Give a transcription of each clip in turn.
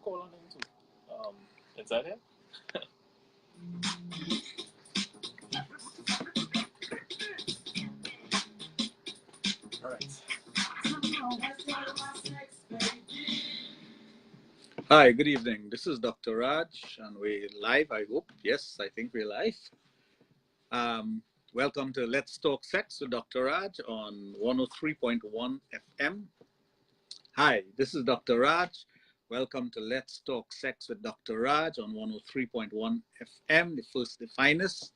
call on him too. Is that it? All right. Hi, good evening. This is Dr. Raj, and we're live, I hope. Yes, I think we're live. Welcome to Let's Talk Sex with Dr. Raj on 103.1 FM. Hi, this is Dr. Raj. Welcome to Let's Talk Sex with Dr. Raj on 103.1 FM, the first, the finest.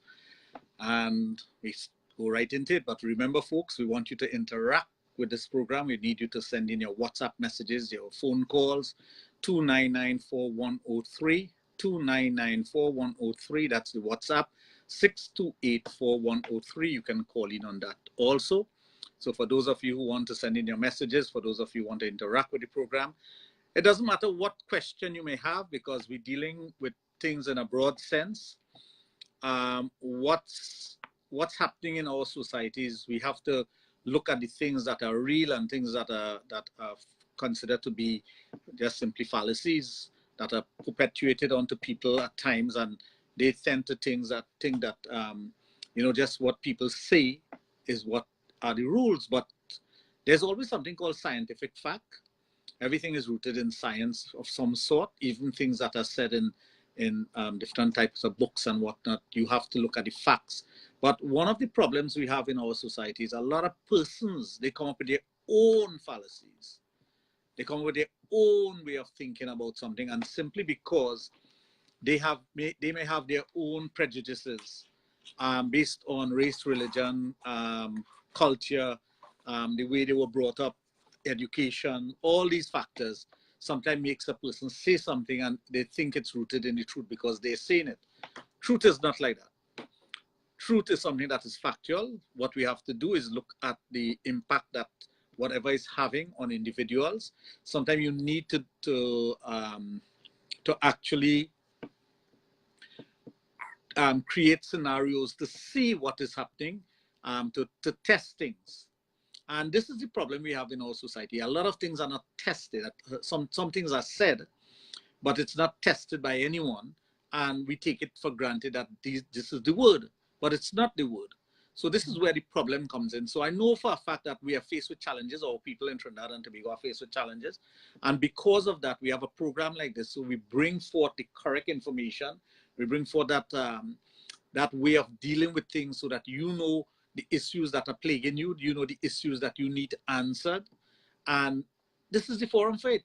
And we go right into it. But remember, folks, we want you to interact with this program. We need you to send in your WhatsApp messages, your phone calls, 2994103, 2994103. That's the WhatsApp. 6284103. You can call in on that also. So for those of you who want to send in your messages, for those of you who want to interact with the program, it doesn't matter what question you may have, because we're dealing with things in a broad sense. What's happening in our societies, we have to look at the things that are real and things that are considered to be just simply fallacies that are perpetuated onto people at times, and they tend to think that just what people say is what are the rules. But there's always something called scientific fact. Everything is rooted in science of some sort, even things that are said in different types of books and whatnot. You have to look at the facts. But one of the problems we have in our society is a lot of persons, they come up with their own fallacies. They come up with their own way of thinking about something, and simply because they may have their own prejudices based on race, religion, culture, the way they were brought up, education, all these factors sometimes makes a person say something and they think it's rooted in the truth because they're saying it. Truth is not like that. Truth is something that is factual. What we have to do is look at the impact that whatever is having on individuals. Sometimes you need to actually create scenarios to see what is happening, to test things. And this is the problem we have in our society. A lot of things are not tested. Some things are said, but it's not tested by anyone. And we take it for granted that this is the word, but it's not the word. So this is where the problem comes in. So I know for a fact that we are faced with challenges, or people in Trinidad and Tobago are faced with challenges. And because of that, we have a program like this. So we bring forth the correct information. We bring forth that way of dealing with things so that you know the issues that are plaguing you, you know the issues that you need answered. And this is the forum for it.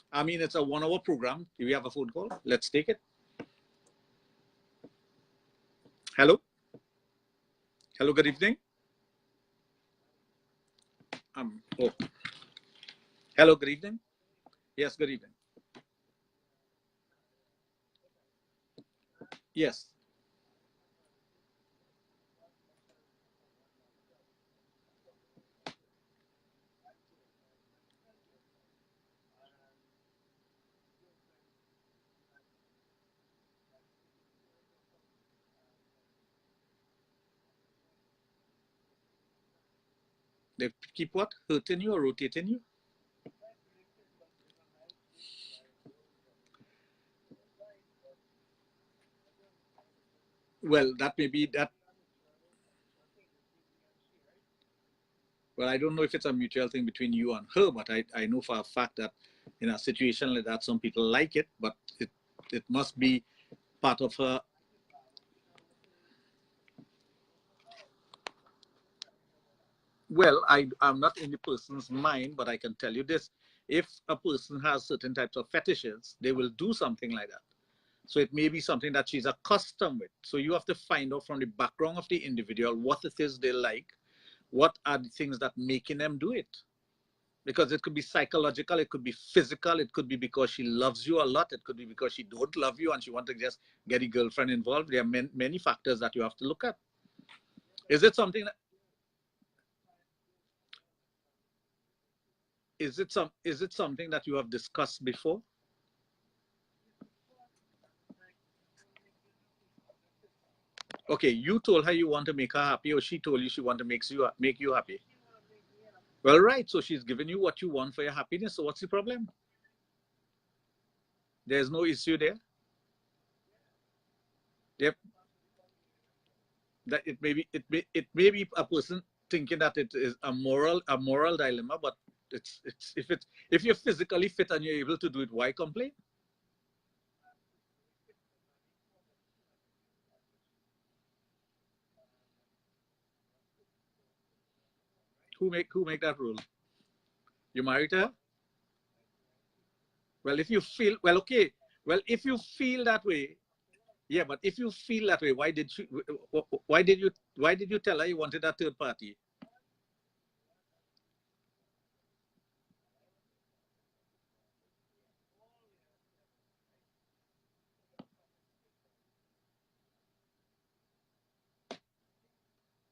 I mean, it's a 1 hour program. Do we have a phone call? Let's take it. Hello? Hello, good evening. Oh. Hello, good evening. Yes, good evening. Yes. They keep what? Hurting you or rotating you? Well, that may be that. Well, I don't know if it's a mutual thing between you and her, but I know for a fact that in a situation like that, some people like it, but it must be part of her. Well, I'm not in the person's mind, but I can tell you this. If a person has certain types of fetishes, they will do something like that. So it may be something that she's accustomed with. So you have to find out from the background of the individual what it is they like, what are the things that making them do it. Because it could be psychological, it could be physical, it could be because she loves you a lot, it could be because she don't love you and she wants to just get a girlfriend involved. There are many factors that you have to look at. Is it something that is it something that you have discussed before? Okay, you told her you want to make her happy, or she told you she want to make you happy? Well, right. So she's giving you what you want for your happiness. So what's the problem? There's no issue there. Yep. That it may be a person thinking that it is a moral dilemma, but it's if you're physically fit and you're able to do it, why complain? Who make that rule? You married her? Well, if you feel well, okay. Well, if you feel that way, yeah. But if you feel that way, why did you tell her you wanted that third party?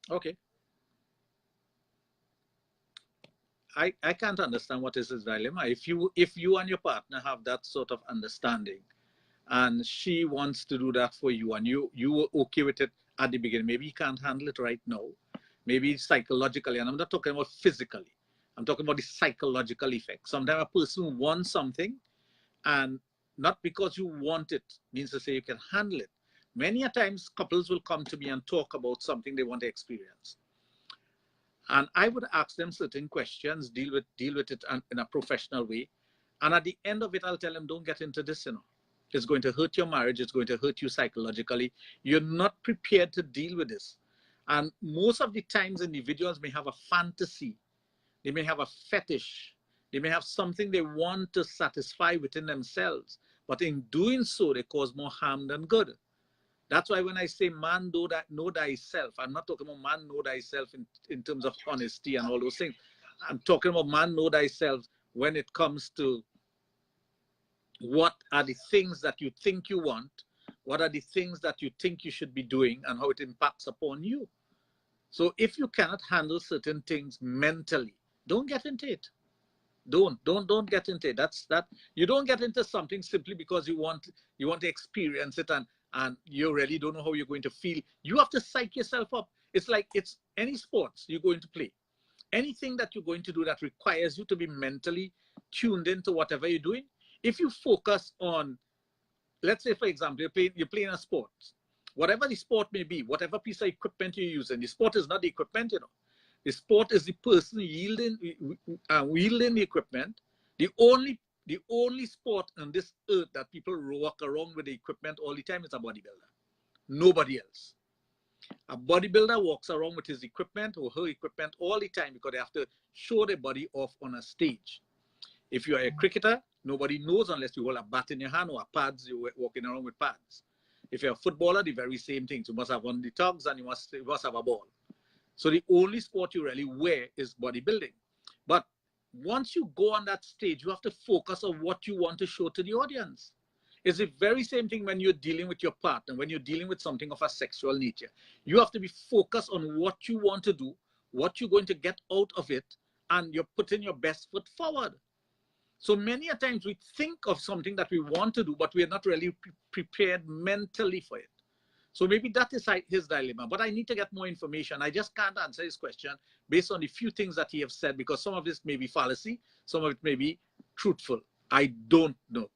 Okay. I can't understand what is his dilemma. If you and your partner have that sort of understanding, and she wants to do that for you, and you were okay with it at the beginning, maybe you can't handle it right now, maybe psychologically, and I'm not talking about physically, I'm talking about the psychological effect. Sometimes a person wants something, and not because you want it means to say you can handle it. Many a times couples will come to me and talk about something they want to experience, and I would ask them certain questions, deal with it in a professional way, and at the end of it, I'll tell them, don't get into this. It's going to hurt your marriage. It's going to hurt you psychologically. You're not prepared to deal with this. And most of the times, individuals may have a fantasy. They may have a fetish. They may have something they want to satisfy within themselves. But in doing so, they cause more harm than good. That's why when I say man know thyself, I'm not talking about man know thyself in terms of honesty and all those things. I'm talking about man know thyself when it comes to what are the things that you think you want, what are the things that you think you should be doing, and how it impacts upon you. So if you cannot handle certain things mentally, don't get into it. Don't get into it. That's that. You don't get into something simply because you want to experience it, and you really don't know how you're going to feel. You have to psych yourself up. It's like it's any sports you're going to play, anything that you're going to do that requires you to be mentally tuned into whatever you're doing. If you focus on, let's say, for example, you're playing a sport, whatever the sport may be, whatever piece of equipment you're using, the sport is not the equipment, The sport is the person wielding the equipment. The only sport on this earth that people walk around with the equipment all the time is a bodybuilder. Nobody else. A bodybuilder walks around with his equipment or her equipment all the time because they have to show their body off on a stage. If you are a cricketer, nobody knows unless you hold a bat in your hand or a pads, you're walking around with pads. If you're a footballer, the very same thing. You must have one of the tugs and you must have a ball. So the only sport you really wear is bodybuilding. But once you go on that stage, you have to focus on what you want to show to the audience. It's the very same thing when you're dealing with your partner, when you're dealing with something of a sexual nature. You have to be focused on what you want to do, what you're going to get out of it, and you're putting your best foot forward. So many a times we think of something that we want to do, but we're not really prepared mentally for it. So maybe that is his dilemma, but I need to get more information. I just can't answer his question based on the few things that he has said, because some of this may be fallacy, some of it may be truthful. I don't know.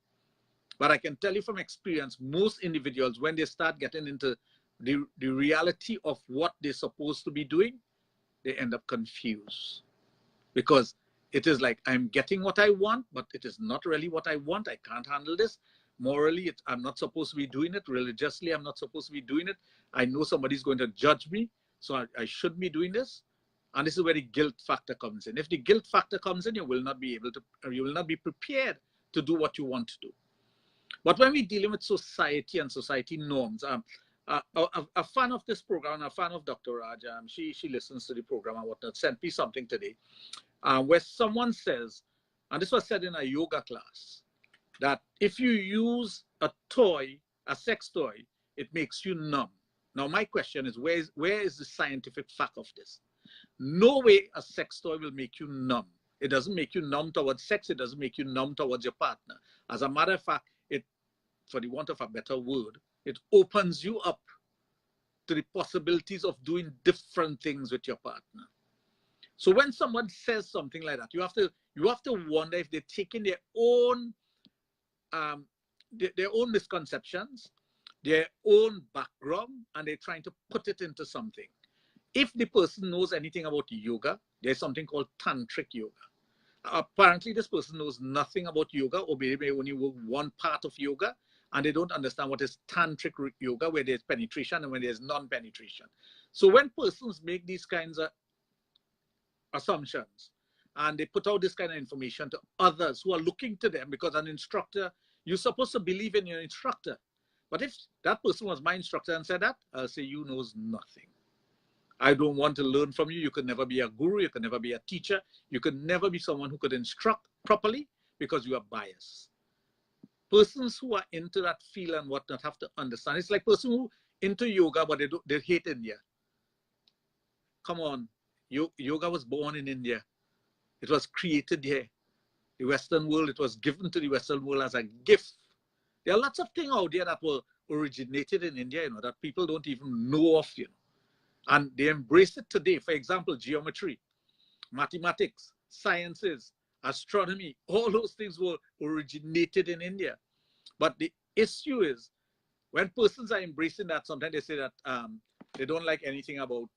But I can tell you from experience, most individuals, when they start getting into the reality of what they're supposed to be doing, they end up confused. Because it is like, I'm getting what I want, but it is not really what I want. I can't handle this. Morally, I'm not supposed to be doing it. Religiously, I'm not supposed to be doing it. I know somebody's going to judge me, so I shouldn't be doing this. And this is where the guilt factor comes in. If the guilt factor comes in, you will not be prepared to do what you want to do. But when we're dealing with society and society norms, a fan of this program, a fan of Dr. Raj, she listens to the program and whatnot, sent me something today where someone says, and this was said in a yoga class, that if you use a toy, a sex toy, it makes you numb. Now, my question is, where is the scientific fact of this? No way a sex toy will make you numb. It doesn't make you numb towards sex. It doesn't make you numb towards your partner. As a matter of fact, for the want of a better word, it opens you up to the possibilities of doing different things with your partner. So when someone says something like that, you have to wonder if they're taking their own their own misconceptions, their own background, and they're trying to put it into something. If the person knows anything about yoga, there's something called tantric yoga. Apparently, this person knows nothing about yoga, or maybe only one part of yoga, and they don't understand what is tantric yoga, where there's penetration and when there's non-penetration. So when persons make these kinds of assumptions and they put out this kind of information to others who are looking to them, because an instructor, you're supposed to believe in your instructor. But if that person was my instructor and said that, I'll say, you knows nothing. I don't want to learn from you. You could never be a guru. You could never be a teacher. You could never be someone who could instruct properly because you are biased. Persons who are into that field and whatnot have to understand. It's like person who into yoga, but they hate India. Come on. Yoga was born in India. It was created here. The Western world, it was given to the Western world as a gift. There are lots of things out there that were originated in India, that people don't even know of, and they embrace it today. For example, geometry, mathematics, sciences, astronomy, all those things were originated in India. But the issue is, when persons are embracing that, sometimes they say that they don't like anything about,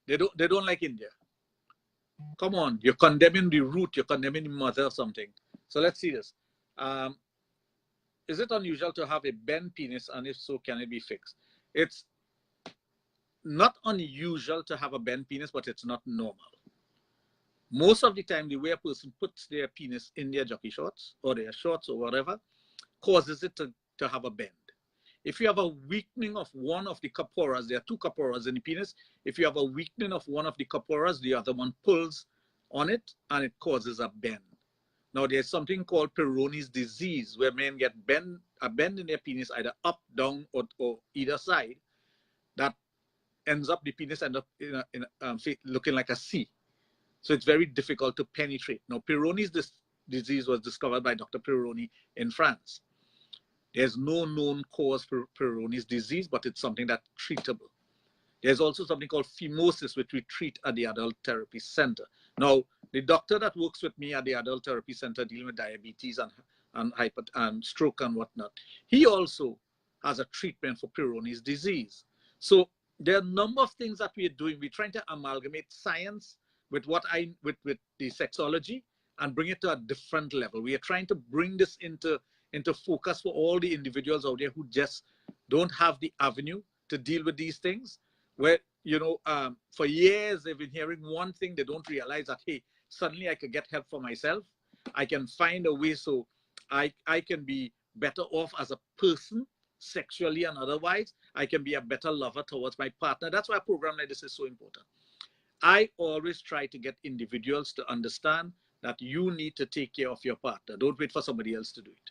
they don't like India. Come on, you're condemning the root, you're condemning the mother or something. So let's see this. Is it unusual to have a bent penis, and if so, can it be fixed? It's not unusual to have a bent penis, but it's not normal. Most of the time, the way a person puts their penis in their jockey shorts or their shorts or whatever causes it to have a bend. If you have a weakening of one of the corporas, there are two corporas in the penis. If you have a weakening of one of the corporas, the other one pulls on it and it causes a bend. Now, there's something called Peyronie's disease, where men get a bend in their penis, either up, down, or either side, that ends up, the penis ends up looking like a C. So it's very difficult to penetrate. Now, Peyronie's disease was discovered by Dr. Peyronie in France. There's no known cause for Peyronie's disease, but it's something that's treatable. There's also something called phimosis, which we treat at the Adult Therapy Center. Now, the doctor that works with me at the Adult Therapy Center dealing with diabetes and stroke and whatnot, he also has a treatment for Peyronie's disease. So there are a number of things that we're doing. We're trying to amalgamate science with with the sexology and bring it to a different level. We are trying to bring this into focus for all the individuals out there who just don't have the avenue to deal with these things, where, for years they've been hearing one thing. They don't realize that, hey, suddenly I could get help for myself. I can find a way so I can be better off as a person, sexually and otherwise. I can be a better lover towards my partner. That's why a program like this is so important. I always try to get individuals to understand that you need to take care of your partner. Don't wait for somebody else to do it.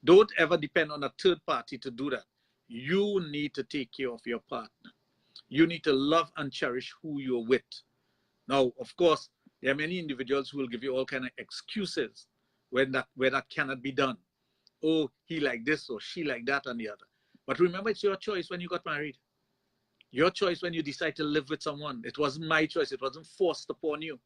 Don't ever depend on a third party to do that. You need to take care of your partner. You need to love and cherish who you're with. Now, of course, there are many individuals who will give you all kind of excuses where that cannot be done. Oh, he like this or she like that and the other. But remember, it's your choice when you got married. Your choice when you decide to live with someone. It wasn't my choice. It wasn't forced upon you.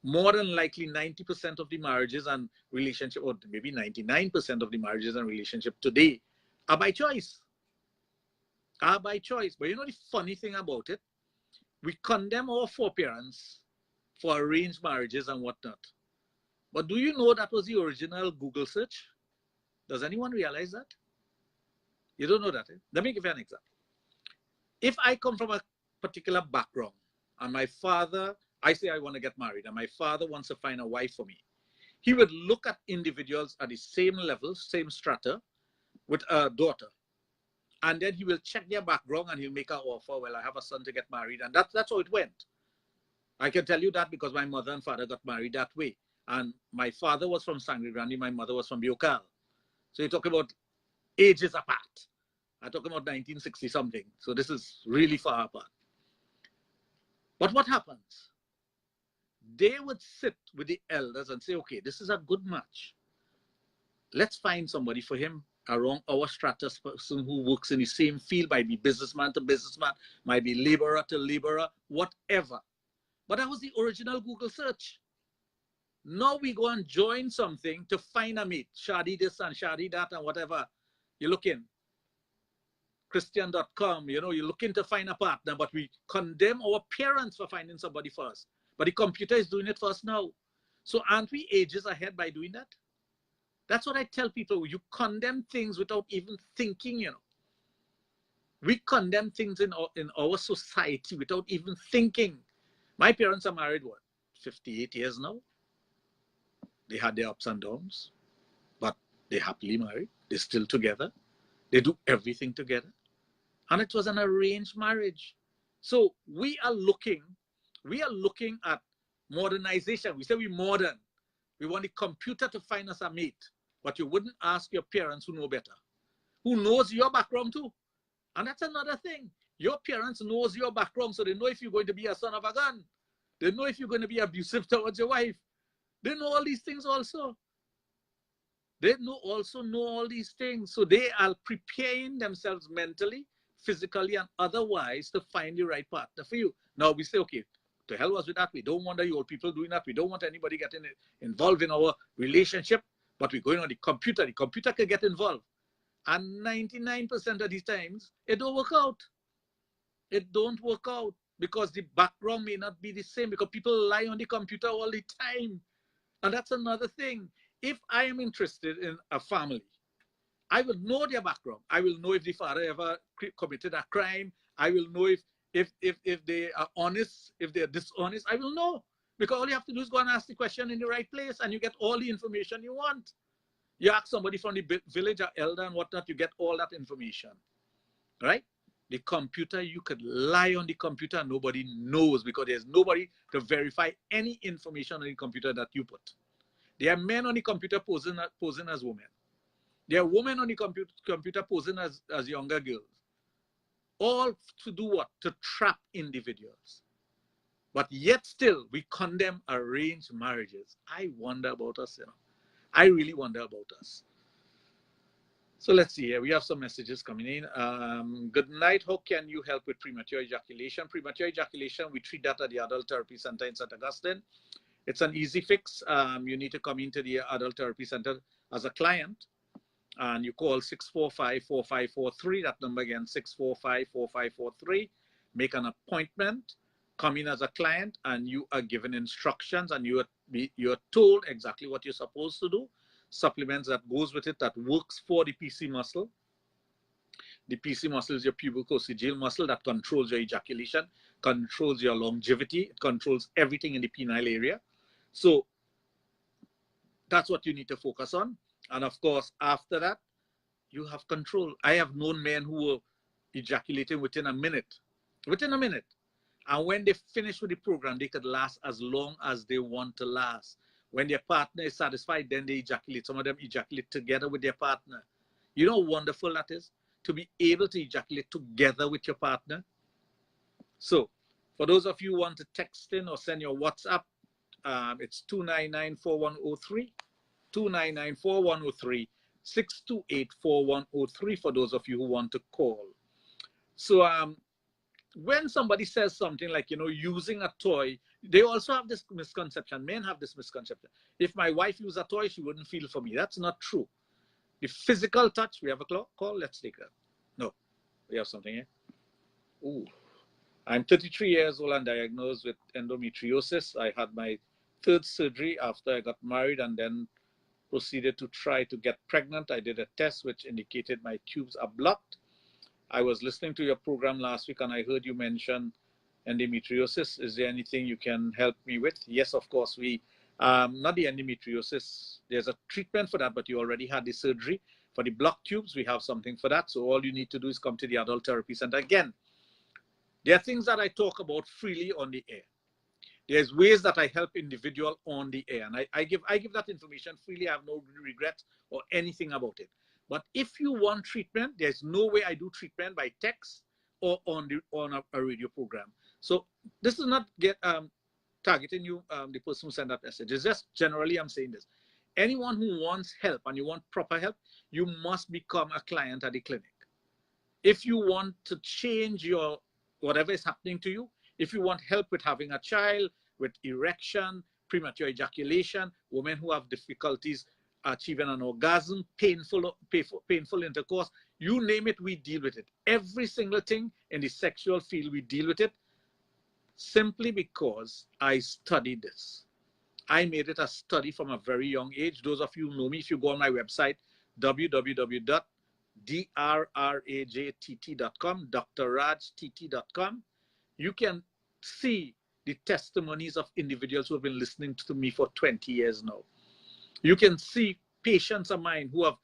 More than likely, 90% of the marriages and relationships, or maybe 99% of the marriages and relationships today are by choice. Are by choice. But you know the funny thing about it? We condemn our foreparents for arranged marriages and whatnot. But do you know that was the original Google search? Does anyone realize that? You don't know that, eh? Let me give you an example. If I come from a particular background and my father, I say I want to get married and my father wants to find a wife for me, he would look at individuals at the same level, same strata with a daughter. And then he will check their background and he'll make an offer. Well, I have a son to get married. And that's how it went. I can tell you that because my mother and father got married that way. And my father was from Sangre Grande, my mother was from Biocal. So you're talking about ages apart. I'm talking about 1960 something. So this is really far apart. But what happens? They would sit with the elders and say, okay, this is a good match. Let's find somebody for him around our stratus, person who works in the same field, might be businessman to businessman, might be laborer to laborer, whatever. But that was the original Google search. Now we go and join something to find a mate. Shadi this and shadi that and whatever. You look in. Christian.com, you know, you're looking to find a partner, but we condemn our parents for finding somebody first. But the computer is doing it for us now. So aren't we ages ahead by doing that? That's what I tell people. You condemn things without even thinking, you know. We condemn things in our society without even thinking. My parents are married, what, 58 years now? They had their ups and downs, but they're happily married. They're still together. They do everything together. And it was an arranged marriage. So we are looking at modernization. We say we're modern. We want the computer to find us a mate. But you wouldn't ask your parents who know better, who knows your background too. And that's another thing. Your parents knows your background, so they know if you're going to be a son of a gun. They know if you're going to be abusive towards your wife. They know all these things also. They also know all these things. So they are preparing themselves mentally, physically, and otherwise to find the right partner for you. Now we say, okay, to hell was with that. We don't want the old people doing that. We don't want anybody getting involved in our relationship, but we're going on the computer. The computer can get involved. And 99% of these times, it don't work out. It don't work out because the background may not be the same, because people lie on the computer all the time. And that's another thing. If I am interested in a family, I will know their background. I will know if the father ever committed a crime. I will know if they are honest, if they are dishonest. I will know, because all you have to do is go and ask the question in the right place, and you get all the information you want. You ask somebody from the village or elder and whatnot, you get all that information, right? The computer, you could lie on the computer and nobody knows, because there's nobody to verify any information on the computer that you put. There are men on the computer posing as women. There are women on the computer posing as younger girls. All to do what? To trap individuals. But yet still, we condemn arranged marriages. I wonder about us, you know. I really wonder about us. So let's see here. We have some messages coming in. Good night. How can you help with premature ejaculation? Premature ejaculation, we treat that at the Adult Therapy Center in St. Augustine. It's an easy fix. You need to come into the Adult Therapy Center as a client, and you call 645-4543. That number again, 645-4543. Make an appointment. Come in as a client, and you are given instructions, and you're told exactly what you're supposed to do. Supplements that goes with it that works for the PC muscle. The PC muscle is your pubococcygeal muscle that controls your ejaculation, controls your longevity, it controls everything in the penile area. So that's what you need to focus on. And of course, after that, you have control. I have known men who were ejaculating within a minute. Within a minute. And when they finish with the program, they could last as long as they want to last. When their partner is satisfied, then they ejaculate. Some of them ejaculate together with their partner. You know how wonderful that is? To be able to ejaculate together with your partner. So, for those of you who want to text in or send your WhatsApp, it's 299-4103, 299-4103, 628-4103 for those of you who want to call. So, when somebody says something like, you know, using a toy, they also have this misconception. Men have this misconception. If my wife used a toy, she wouldn't feel for me. That's not true. The physical touch, we have a call. Let's take that. No, we have something here. Ooh. I'm 33 years old and diagnosed with endometriosis. I had my third surgery after I got married and then proceeded to try to get pregnant. I did a test which indicated my tubes are blocked. I was listening to your program last week and I heard you mention endometriosis. Is there anything you can help me with? Yes, of course. Not the endometriosis. There's a treatment for that, but you already had the surgery. For the blocked tubes, we have something for that. So all you need to do is come to the Adult Therapy Center. Again, there are things that I talk about freely on the air. There's ways that I help individual on the air. And I give that information freely. I have no regrets or anything about it. But if you want treatment, there's no way I do treatment by text or on a radio program. So this is not targeting you, the person who sent that message. It's just generally I'm saying this. Anyone who wants help and you want proper help, you must become a client at the clinic. If you want to change your whatever is happening to you, if you want help with having a child, with erection, premature ejaculation, women who have difficulties achieving an orgasm, painful intercourse, you name it, we deal with it. Every single thing in the sexual field, we deal with it simply because I studied this. I made it a study from a very young age. Those of you who know me, if you go on my website, www.drrajtt.com, drrajtt.com, you can see the testimonies of individuals who have been listening to me for 20 years now. You can see patients of mine who have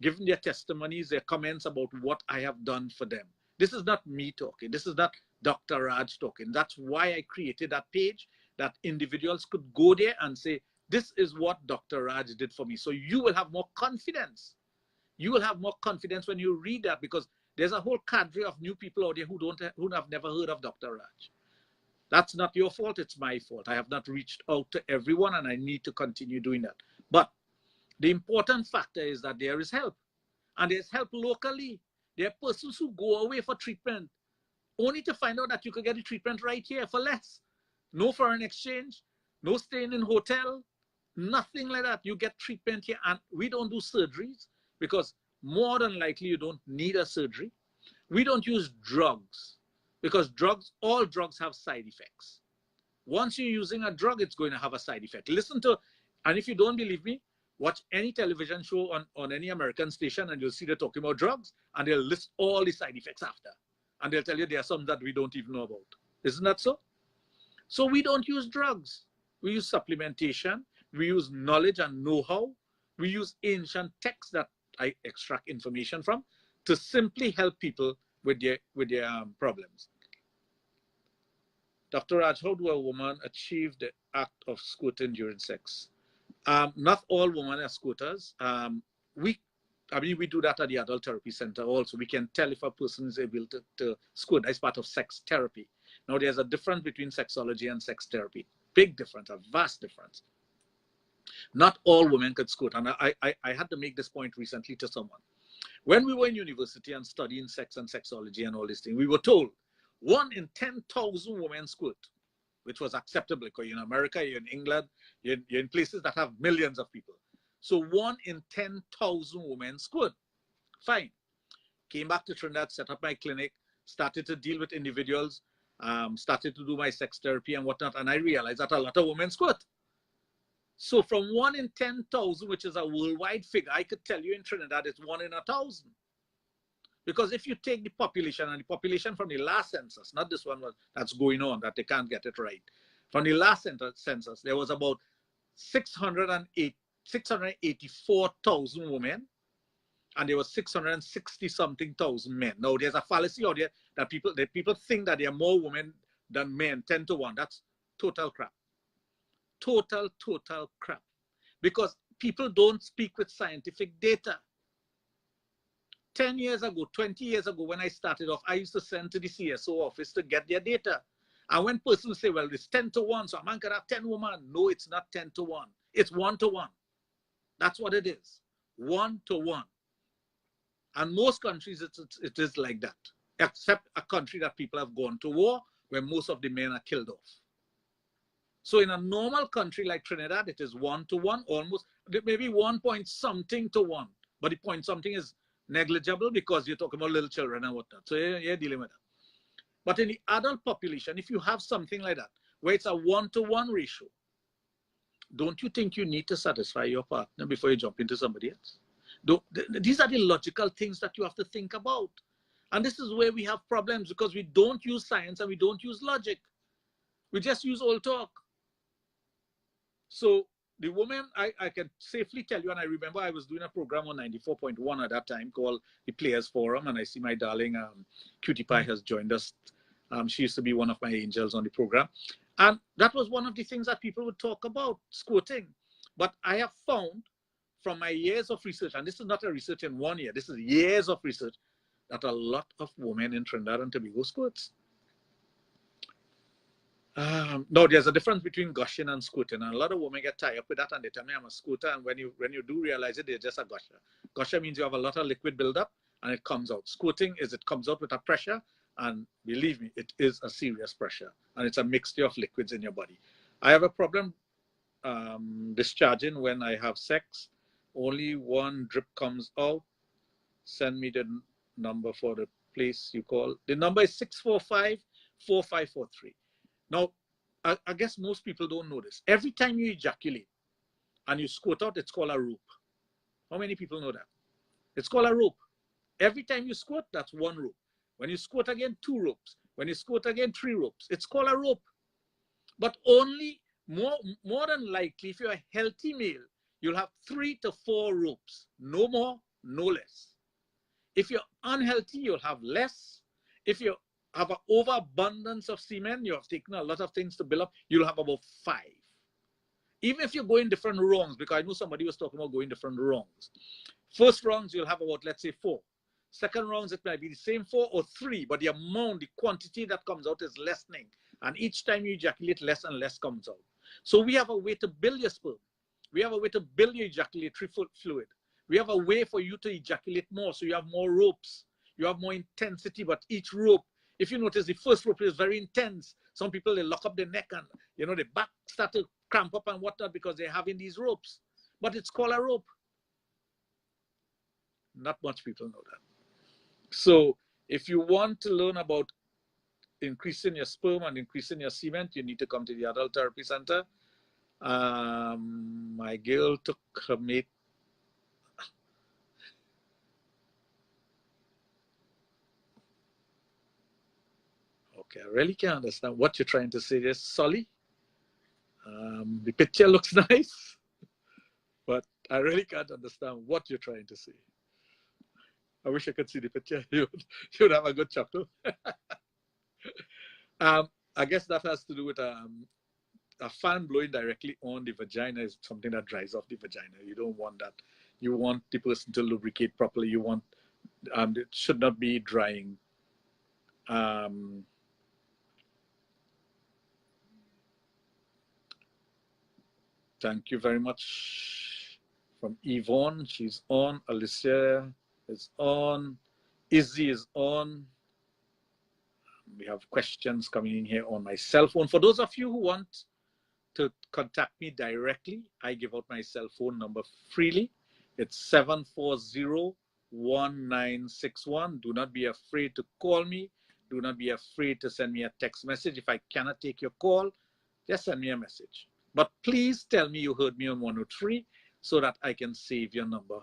given their testimonies, their comments about what I have done for them. This is not me talking. This is not Dr. Raj talking. That's why I created that page, that individuals could go there and say, this is what Dr. Raj did for me. So you will have more confidence. You will have more confidence when you read that, because there's a whole cadre of new people out there who have never heard of Dr. Raj. That's not your fault, it's my fault. I have not reached out to everyone, and I need to continue doing that. But the important factor is that there is help, and there's help locally. There are persons who go away for treatment only to find out that you can get the treatment right here for less. No foreign exchange, no staying in hotel, nothing like that. You get treatment here, and we don't do surgeries because more than likely you don't need a surgery. We don't use drugs because all drugs have side effects. Once you're using a drug, it's going to have a side effect. Listen to, and if you don't believe me, watch any television show on any American station and you'll see they're talking about drugs, and they'll list all the side effects after. And they'll tell you there are some that we don't even know about. Isn't that so? So we don't use drugs. We use supplementation. We use knowledge and know-how. We use ancient texts that I extract information from to simply help people with their problems. Dr. Raj, how do a woman achieve the act of squirting during sex? Not all women are squirters. We do that at the Adult Therapy Center also. We can tell if a person is able to squirt. That's part of sex therapy. Now, there's a difference between sexology and sex therapy. Big difference, a vast difference. Not all women could squirt. And I had to make this point recently to someone. When we were in university and studying sex and sexology and all these things, we were told 1 in 10,000 women squirt, which was acceptable because you're in America, you're in England, you're in places that have millions of people. So 1 in 10,000 women squirt. Fine. Came back to Trinidad, set up my clinic, started to deal with individuals, started to do my sex therapy and whatnot, and I realized that a lot of women squirt. So from 1 in 10,000, which is a worldwide figure, I could tell you in Trinidad it's 1 in 1,000. Because if you take the population, and the population from the last census, not this one that's going on, that they can't get it right. From the last census, there was about 684,000 women, and there was 660-something thousand men. Now, there's a fallacy out there that people think that there are more women than men, 10 to 1. That's total crap. Total crap. Because people don't speak with scientific data. 10 years ago, 20 years ago, when I started off, I used to send to the CSO office to get their data. And when persons say, well, it's 10 to 1, so a man could have 10 women. No, it's not 10 to 1. It's 1 to 1. That's what it is. 1 to 1. And most countries, it is like that, except a country that people have gone to war, where most of the men are killed off. So in a normal country like Trinidad, it is 1 to 1, almost, maybe 1 point something to 1. But the point something is negligible because you're talking about little children and whatnot. So you're dealing with that. But in the adult population, if you have something like that, where it's a 1 to 1 ratio, don't you think you need to satisfy your partner before you jump into somebody else? These are the logical things that you have to think about. And this is where we have problems, because we don't use science and we don't use logic. We just use old talk. So the woman, I can safely tell you, and I remember I was doing a program on 94.1 at that time called the Players Forum, and I see my darling Cutie Pie has joined us. She used to be one of my angels on the program. And that was one of the things that people would talk about, squirting. But I have found from my years of research, and this is not a research in 1 year, this is years of research, that a lot of women in Trinidad and Tobago squirts. No, there's a difference between gushing and squirting, and a lot of women get tied up with that, and they tell me I'm a squirter, and when you do realize it, they're just a gusher. Gusher means you have a lot of liquid buildup, and it comes out. Squirting is it comes out with a pressure, and believe me, it is a serious pressure, and it's a mixture of liquids in your body. I have a problem discharging when I have sex. Only one drip comes out. Send me the number for the place you call. The number is 645-4543. Now, I guess most people don't know this. Every time you ejaculate and you squirt out, it's called a rope. How many people know that? It's called a rope. Every time you squirt, that's one rope. When you squirt again, 2 ropes. When you squirt again, 3 ropes. It's called a rope. But only more than likely, if you're a healthy male, you'll have 3 to 4 ropes. No more, no less. If you're unhealthy, you'll have less. If you have an overabundance of semen, you have taken a lot of things to build up, you'll have about 5. Even if you're going different wrongs, because I know somebody was talking about going different wrongs. First rounds, you'll have about, let's say, 4. Second rounds, it might be the same 4 or 3, but the amount, the quantity that comes out is lessening. And each time you ejaculate, less and less comes out. So we have a way to build your sperm. We have a way to build your ejaculatory fluid. We have a way for you to ejaculate more, so you have more ropes. You have more intensity, but each rope, if you notice, the first rope is very intense. Some people, they lock up their neck and, you know, the back start to cramp up and whatnot because they're having these ropes. But it's called a rope. Not much people know that. So if you want to learn about increasing your sperm and increasing your semen, you need to come to the Adult Therapy Center. My girl took her mate. Okay, I really can't understand what you're trying to say there, Sully. The picture looks nice, but I really can't understand what you're trying to say. I wish I could see the picture. You would have a good chuckle. I guess that has to do with a fan blowing directly on the vagina is something that dries off the vagina. You don't want that. You want the person to lubricate properly. You want, it should not be drying. Thank you very much. From Yvonne, she's on. Alicia is on. Izzy is on. We have questions coming in here on my cell phone. For those of you who want to contact me directly, I give out my cell phone number freely. It's 740-1961. Do not be afraid to call me. Do not be afraid to send me a text message. If I cannot take your call, just send me a message. But please tell me you heard me on 103 so that I can save your number.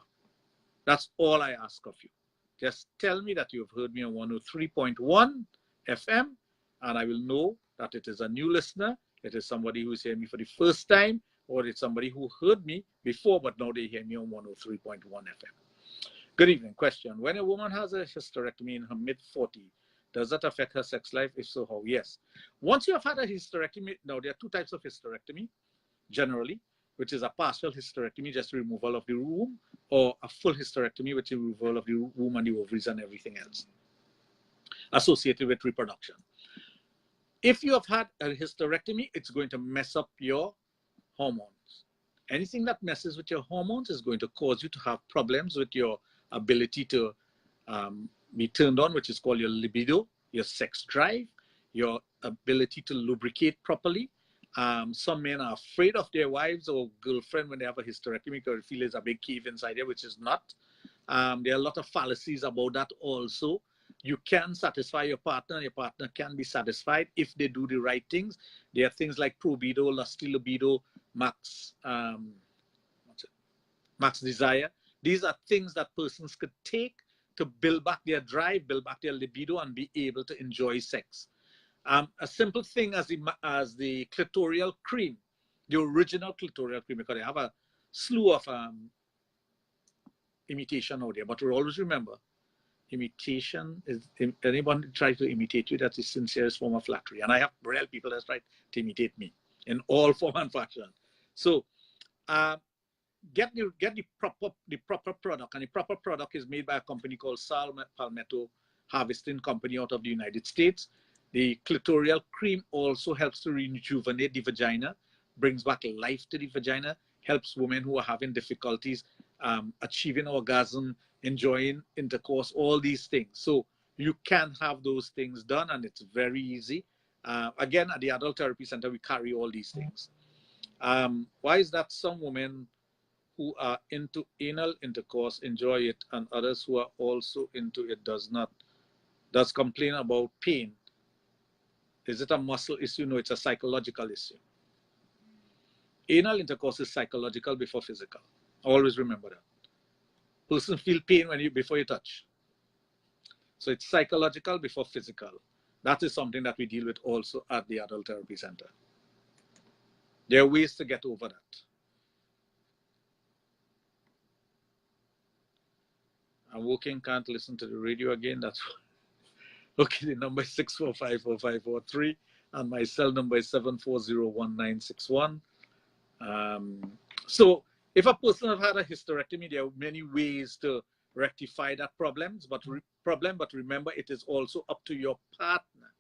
That's all I ask of you. Just tell me that you've heard me on 103.1 FM, and I will know that it is a new listener. It is somebody who is hearing me for the first time, or it's somebody who heard me before, but now they hear me on 103.1 FM. Good evening. Question. When a woman has a hysterectomy in her mid-40s, does that affect her sex life? If so, how? Yes. Once you have had a hysterectomy, now there are 2 types of hysterectomy, generally, which is a partial hysterectomy, just removal of the womb, or a full hysterectomy, which is removal of the womb and the ovaries and everything else associated with reproduction. If you have had a hysterectomy, it's going to mess up your hormones. Anything that messes with your hormones is going to cause you to have problems with your ability to be turned on, which is called your libido, your sex drive, your ability to lubricate properly. Some men are afraid of their wives or girlfriend when they have a hysterectomy because they feel there's a big cave inside there, which is not. There are a lot of fallacies about that also. You can satisfy your partner. Your partner can be satisfied if they do the right things. There are things like probido, lusty libido, max desire. These are things that persons could take to build back their drive, build back their libido, and be able to enjoy sex. A simple thing as the clitoral cream, the original clitoral cream, because they have a slew of imitation out there. But we always remember, imitation is, anyone tries to imitate you, that's the sincerest form of flattery. And I have real people that try to imitate me in all form and fashion. So get the proper product, and the proper product is made by a company called Sal Palmetto Harvesting Company out of the United States. The clitoral cream also helps to rejuvenate the vagina, brings back life to the vagina, helps women who are having difficulties achieving orgasm, enjoying intercourse, all these things. So you can have those things done, and it's very easy. Again, at the Adult Therapy Center, we carry all these things. Why is that some women who are into anal intercourse enjoy it and others who are also into it does complain about pain? Is it a muscle issue? No, it's a psychological issue. Anal intercourse is psychological before physical. Always remember that. Person feel pain before you touch. So it's psychological before physical. That is something that we deal with also at the Adult Therapy Center. There are ways to get over that. I'm working, can't listen to the radio again. That's okay. The number is 6454543 and my cell number is 7401961. So if a person has had a hysterectomy, there are many ways to rectify that problem. But remember, it is also up to your partner.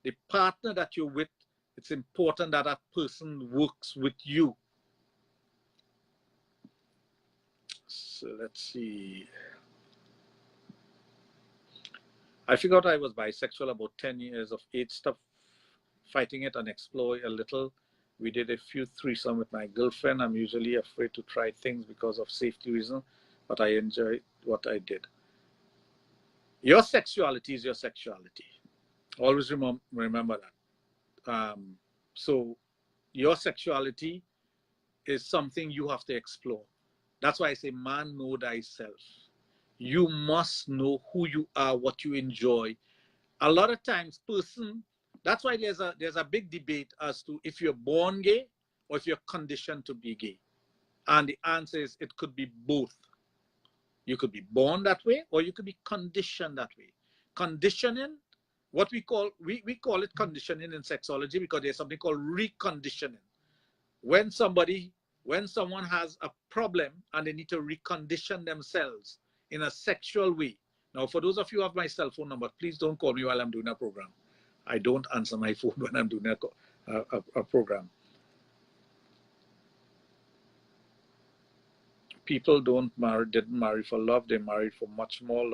The partner that you're with, it's important that that person works with you. So let's see. I figured I was bisexual about 10 years of age, stopped fighting it and explore a little. We did a few threesome with my girlfriend. I'm usually afraid to try things because of safety reasons, but I enjoy what I did. Your sexuality is your sexuality. Always remember that. So your sexuality is something you have to explore. That's why I say, man, know thyself. You must know who you are, what you enjoy. A lot of times, that's why there's a big debate as to if you're born gay or if you're conditioned to be gay. And the answer is it could be both. You could be born that way or you could be conditioned that way. Conditioning, what we call it conditioning in sexology because there's something called reconditioning. When someone has a problem and they need to recondition themselves in a sexual way. Now, for those of you who have my cell phone number, please don't call me while I'm doing a program. I don't answer my phone when I'm doing a program. People didn't marry for love, they married for much more.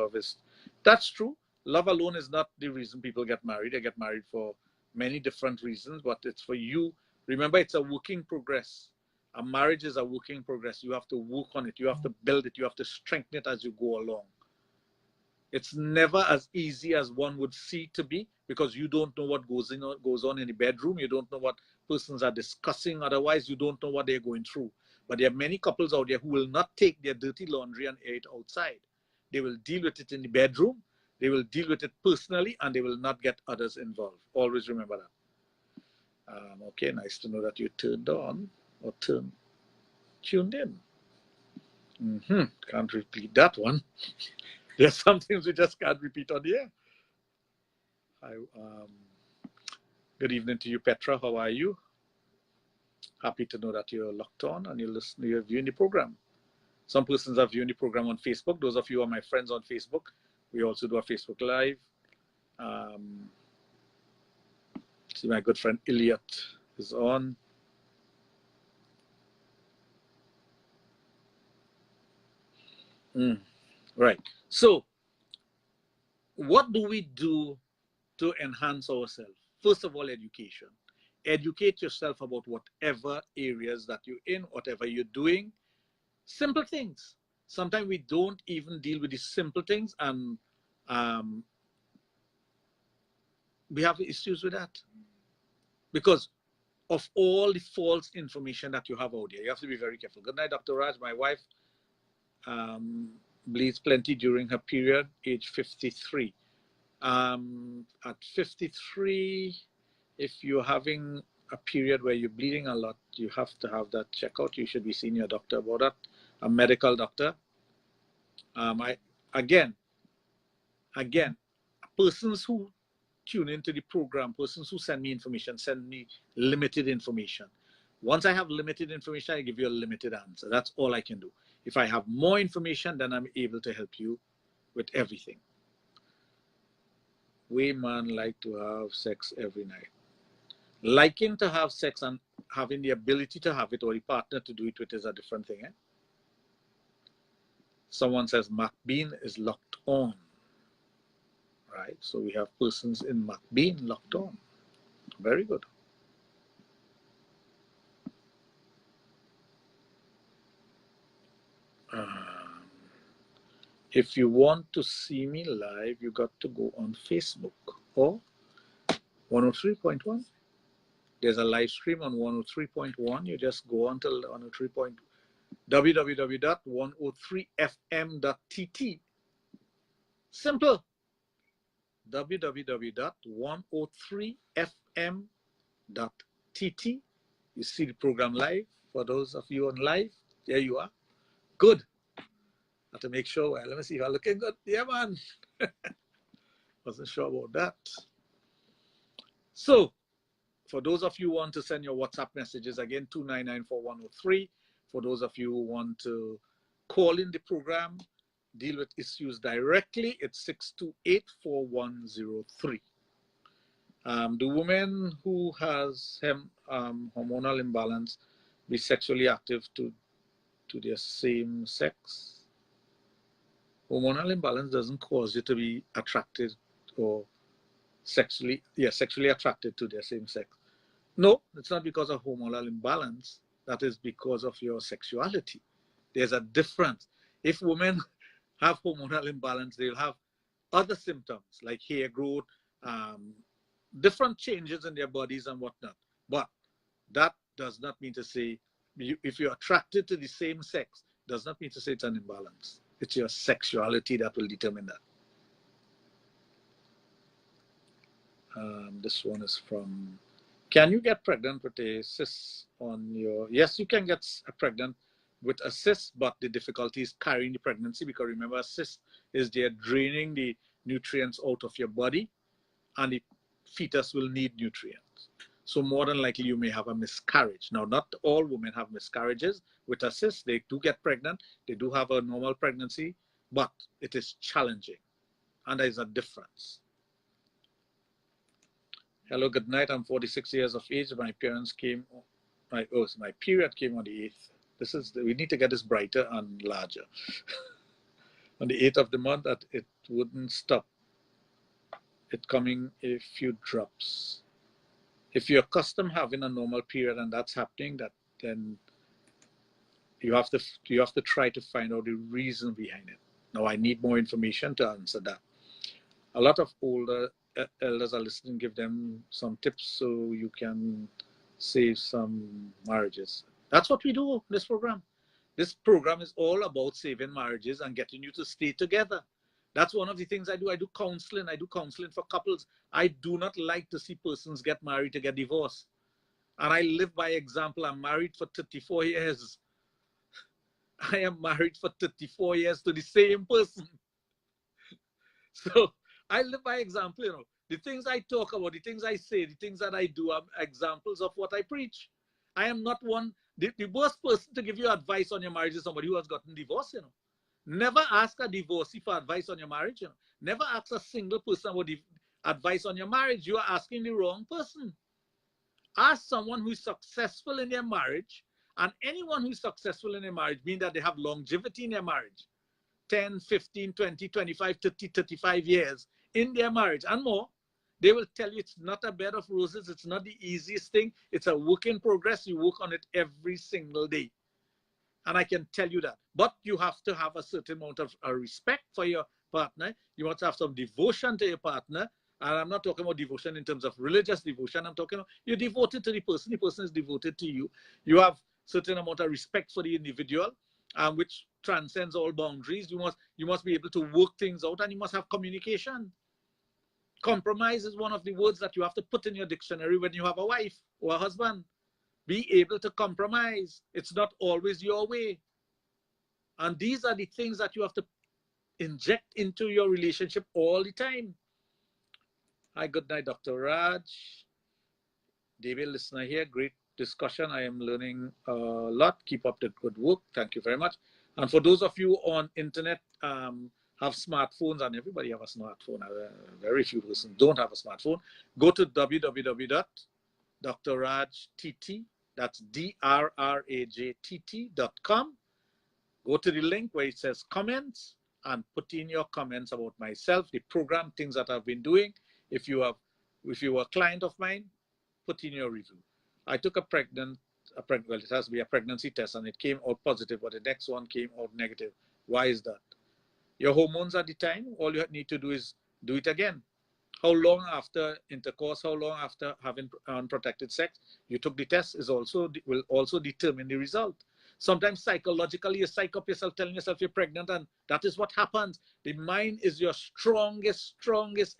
That's true. Love alone is not the reason people get married. They get married for many different reasons, but it's for you. Remember, it's a work in progress. A marriage is a work in progress. You have to work on it. You have to build it. You have to strengthen it as you go along. It's never as easy as one would see to be because you don't know what goes on in the bedroom. You don't know what persons are discussing. Otherwise, you don't know what they're going through. But there are many couples out there who will not take their dirty laundry and air it outside. They will deal with it in the bedroom. They will deal with it personally, and they will not get others involved. Always remember that. Okay, nice to know that you turned on or tuned in. Can't repeat that one. There's some things we just can't repeat on the air. Hi, good evening to you, Petra. How are you? Happy to know that you're locked on and you're viewing the program. Some persons are viewing the program on Facebook. Those of you who are my friends on Facebook, we also do a Facebook Live. See, my good friend Elliot is on. Right. So, what do we do to enhance ourselves? First of all, education. Educate yourself about whatever areas that you're in, whatever you're doing. Simple things. Sometimes we don't even deal with these simple things, and we have issues with that because of all the false information that you have out there. You have to be very careful. Good night, Dr. Raj. My wife bleeds plenty during her period, age 53. At 53, if you're having a period where you're bleeding a lot, you have to have that checkout. You should be seeing your doctor about that, a medical doctor. Again, persons who tune into the program, persons who send me information, send me limited information. Once I have limited information, I give you a limited answer. That's all I can do. If I have more information, then I'm able to help you with everything. We man like to have sex every night. Liking to have sex and having the ability to have it or the partner to do it with is a different thing. Someone says MacBean is locked on. Right? So we have persons in MacBean locked on. Very good. If you want to see me live, you got to go on Facebook or 103.1. There's a live stream on 103.1. You just go on to 103. www.103fm.tt. Simple. www.103fm.tt. You see the program live. For those of you on live, there you are. Good. Have to make sure. Well, let me see if I'm looking good. Yeah, man. Wasn't sure about that. So, for those of you who want to send your WhatsApp messages, again, 2994103. For those of you who want to call in the program, deal with issues directly, it's 6284103. Do women who has hormonal imbalance be sexually active to their same sex? Hormonal imbalance doesn't cause you to be attracted or sexually attracted to their same sex. No, it's not because of hormonal imbalance. That is because of your sexuality. There's a difference. If women have hormonal imbalance, they'll have other symptoms like hair growth, different changes in their bodies and whatnot. But that does not mean to say, if you're attracted to the same sex, does not mean to say it's an imbalance. It's your sexuality that will determine that. This one is from, can you get pregnant with a cyst on your, yes, you can get pregnant with a cyst, but the difficulty is carrying the pregnancy, because remember, a cyst is there draining the nutrients out of your body, and the fetus will need nutrients. So more than likely you may have a miscarriage. Now, not all women have miscarriages with a cyst. They do get pregnant. They do have a normal pregnancy, but it is challenging, and there is a difference. Hello, good night. I'm 46 years of age. My parents came, my period came on the 8th. We need to get this brighter and larger. On the 8th of the month, that it wouldn't stop. It coming a few drops. If you're accustomed having a normal period and that's happening, then you have to try to find out the reason behind it. Now, I need more information to answer that. A lot of older elders are listening. Give them some tips so you can save some marriages. That's what we do in this program. This program is all about saving marriages and getting you to stay together. That's one of the things I do. I do counseling. I do counseling for couples. I do not like to see persons get married to get divorced. And I live by example. I'm married for 34 years. I am married for 34 years to the same person. So I live by example, you know. The things I talk about, the things I say, the things that I do are examples of what I preach. I am not one, the worst person to give you advice on your marriage is somebody who has gotten divorced, you know. Never ask a divorcee for advice on your marriage, you know. Never ask a single person about advice on your marriage. You are asking the wrong person. Ask someone who is successful in their marriage, and anyone who is successful in their marriage means that they have longevity in their marriage. 10, 15, 20, 25, 30, 35 years in their marriage and more. They will tell you it's not a bed of roses. It's not the easiest thing. It's a work in progress. You work on it every single day. And I can tell you that. But you have to have a certain amount of respect for your partner. You want to have some devotion to your partner. And I'm not talking about devotion in terms of religious devotion. I'm talking about you're devoted to the person is devoted to you. You have certain amount of respect for the individual, which transcends all boundaries. You must be able to work things out, and you must have communication. Compromise is one of the words that you have to put in your dictionary when you have a wife or a husband. Be able to compromise. It's not always your way. And these are the things that you have to inject into your relationship all the time. Hi, good night, Dr. Raj. David, listener here. Great discussion. I am learning a lot. Keep up the good work. Thank you very much. And for those of you on internet, have smartphones, and everybody have a smartphone. Very few persons don't have a smartphone. Go to www.drrajtt, that's drrajtt.com. Go to the link where it says comments and put in your comments about myself, the program, things that I've been doing. If you were a client of mine, put in your review. I took well, it has to be a pregnancy test, and it came out positive, but the next one came out negative. Why is that? Your hormones at the time, all you need to do is do it again. How long after intercourse, how long after having unprotected sex you took the test will also determine the result. Sometimes psychologically you psych up yourself telling yourself you're pregnant, and that is what happens. The mind is your strongest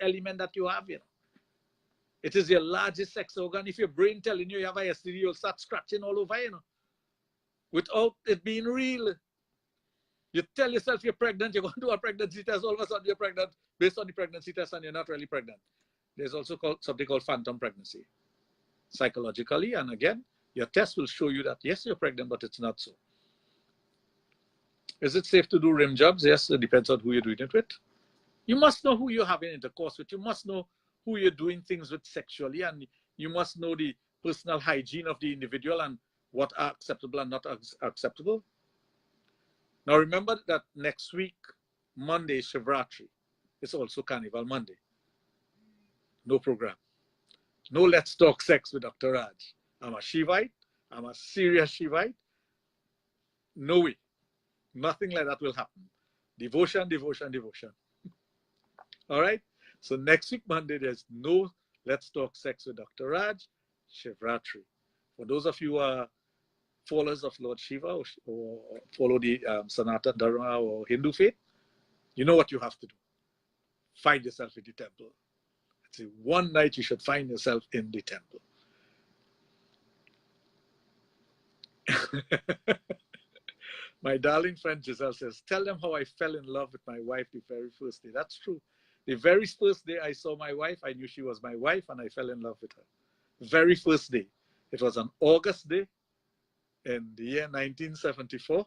element that you have, you know. It is your largest sex organ. If your brain telling you you have a STD, you'll start scratching all over, you know, without it being real. You tell yourself you're pregnant, you're going to do a pregnancy test, all of a sudden you're pregnant based on the pregnancy test, and you're not really pregnant. There's also something called phantom pregnancy, psychologically. And again, your test will show you that, yes, you're pregnant, but it's not so. Is it safe to do rim jobs? Yes, it depends on who you're doing it with. You must know who you're having intercourse with. You must know who you're doing things with sexually, and you must know the personal hygiene of the individual and what are acceptable and not acceptable. Now remember that next week, Monday, is Shivratri. It's also Carnival Monday. No program. No Let's Talk Sex with Dr. Raj. I'm a Shivite. I'm a serious Shivite. No way. Nothing like that will happen. Devotion, devotion, devotion. All right? So next week, Monday, there's no Let's Talk Sex with Dr. Raj. Shivratri. For those of you who are followers of Lord Shiva or follow the Sanatana Dharma or Hindu faith, you know what you have to do. Find yourself in the temple. It's one night you should find yourself in the temple. My darling friend Giselle says, tell them how I fell in love with my wife the very first day. That's true. The very first day I saw my wife, I knew she was my wife, and I fell in love with her. Very first day. It was an August day in the year 1974.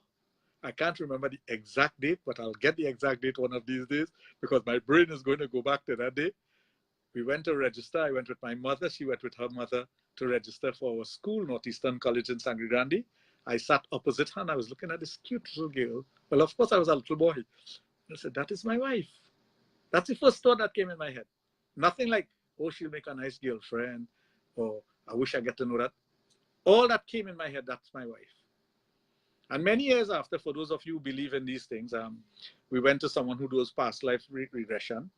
I can't remember the exact date, but I'll get the exact date one of these days because my brain is going to go back to that day. We went to register. I went with my mother. She went with her mother to register for our school, Northeastern College in Sangre Grande. I sat opposite her and I was looking at this cute little girl. Well, of course, I was a little boy. I said, that is my wife. That's the first thought that came in my head. Nothing like, oh, she'll make a nice girlfriend, or I wish I get to know that. All that came in my head, that's my wife. And many years after, for those of you who believe in these things, we went to someone who does past life regression,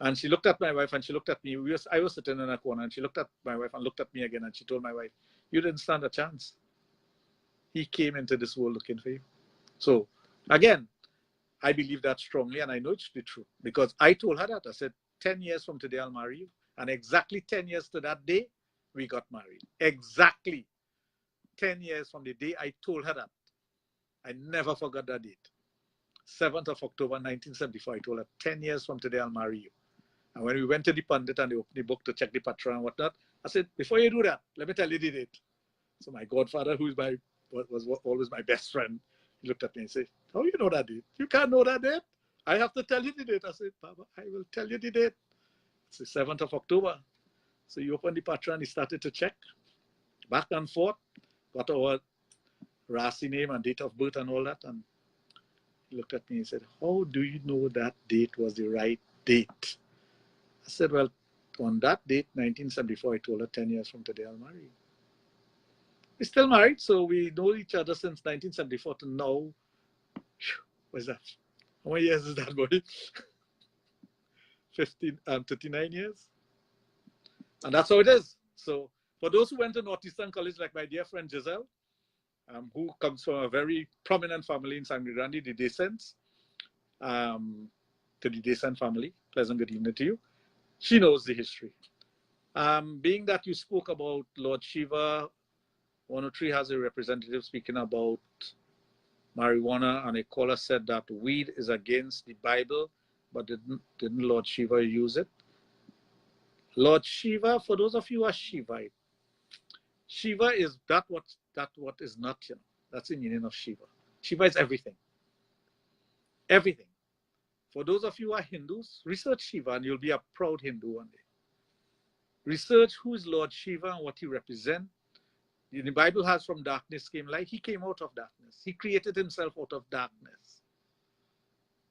and she looked at my wife and she looked at me. I was sitting in a corner and she looked at my wife and looked at me again, and she told my wife, you didn't stand a chance. He came into this world looking for you. So again, I believe that strongly, and I know it's the truth because I told her that. I said, 10 years from today, I'll marry you. And exactly 10 years to that day, we got married. Exactly 10 years from the day I told her that. I never forgot that date. 7th of October, 1974, I told her, 10 years from today, I'll marry you. And when we went to the pundit and they opened the book to check the patra and whatnot, I said, before you do that, let me tell you the date. So my godfather, who was always my best friend, he looked at me and said, how you know that date? You can't know that date. I have to tell you the date. I said, Baba, I will tell you the date. It's the 7th of October. So he opened the patra and he started to check back and forth, got our Rasi name and date of birth and all that. And he looked at me and said, how do you know that date was the right date? I said, well, on that date, 1974, I told her 10 years from today, I'll marry you. We're still married, so we know each other since 1974 to now. What's that? How many years is that, buddy? 39 years. And that's how it is. So for those who went to Northeastern College, like my dear friend Giselle, who comes from a very prominent family in Sangre Grande, the Descents, to the Descent family, pleasant good evening to you. She knows the history. Being that you spoke about Lord Shiva, 103 has a representative speaking about marijuana, and a caller said that weed is against the Bible, but didn't Lord Shiva use it? Lord Shiva, for those of you who are Shivite, Shiva is what is not, you know. That's the meaning of Shiva. Shiva is everything. Everything. For those of you who are Hindus, research Shiva and you'll be a proud Hindu one day. Research who is Lord Shiva and what he represents. The Bible has from darkness came light. He came out of darkness. He created himself out of darkness.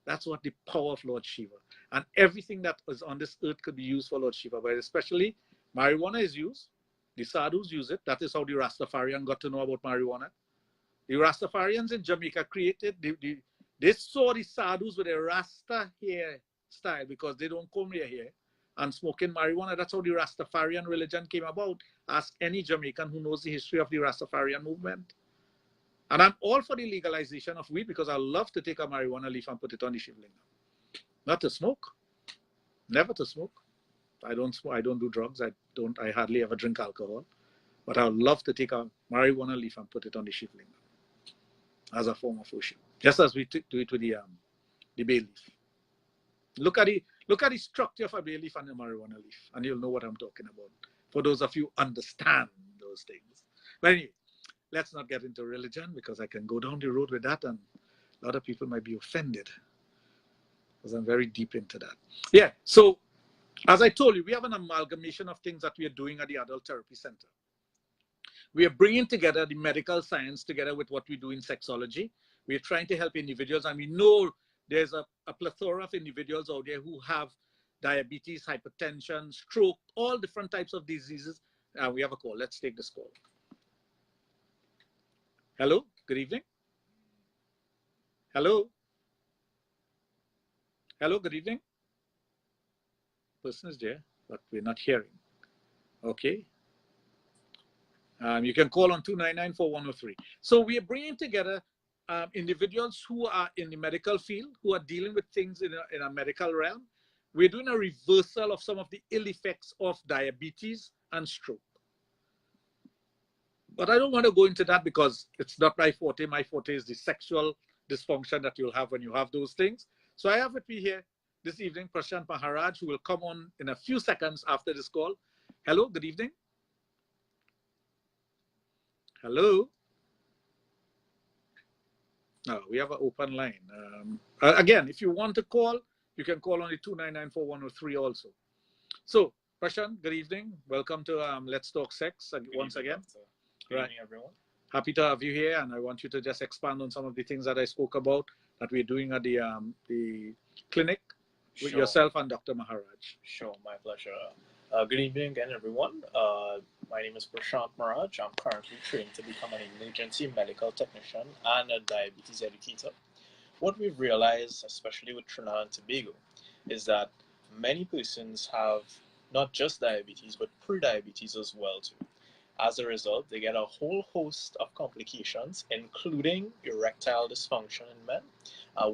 That's what the power of Lord Shiva. And everything that is on this earth could be used for Lord Shiva, but especially marijuana is used. The sadhus use it. That is how the Rastafarian got to know about marijuana. The Rastafarians in Jamaica created, They saw the sadhus with a Rasta hair style because they don't comb their hair and smoking marijuana. That's how the Rastafarian religion came about. Ask any Jamaican who knows the history of the Rastafarian movement. And I'm all for the legalization of weed because I love to take a marijuana leaf and put it on the shivlinga. Not to smoke. Never to smoke. I don't smoke. I don't do drugs. I hardly ever drink alcohol. But I would love to take a marijuana leaf and put it on the shivlinga as a form of worship. Just as we do it with the bay leaf. Look at the structure of a bay leaf and a marijuana leaf, and you'll know what I'm talking about. For those of you who understand those things. But anyway, let's not get into religion because I can go down the road with that and a lot of people might be offended because I'm very deep into that. Yeah, so as I told you, we have an amalgamation of things that we are doing at the Adult Therapy Center. We are bringing together the medical science together with what we do in sexology. We are trying to help individuals, and we know there's a plethora of individuals out there who have diabetes, hypertension, stroke, all different types of diseases. We have a call. Let's take this call. Hello, good evening. Hello. Hello, good evening. Person is there, but we're not hearing. Okay. You can call on 299-4103. So we are bringing together individuals who are in the medical field, who are dealing with things in a medical realm. We're doing a reversal of some of the ill effects of diabetes and stroke. But I don't want to go into that because it's not my forte. My forte is the sexual dysfunction that you'll have when you have those things. So I have with me here this evening, Prashant Maharaj, who will come on in a few seconds after this call. Hello, good evening. Hello. No, we have an open line. Again, if you want to call, you can call on the 299-4103 also. So, Prashant, good evening. Welcome to Let's Talk Sex once again. Good evening, everyone. Happy to have you here, and I want you to just expand on some of the things that I spoke about that we're doing at the clinic with yourself and Dr. Maharaj. Sure, my pleasure. Good evening again, everyone. My name is Prashant Maharaj. I'm currently trained to become an emergency medical technician and a diabetes educator. What we've realized, especially with Trinidad and Tobago, is that many persons have not just diabetes, but pre-diabetes as well too. As a result, they get a whole host of complications, including erectile dysfunction in men.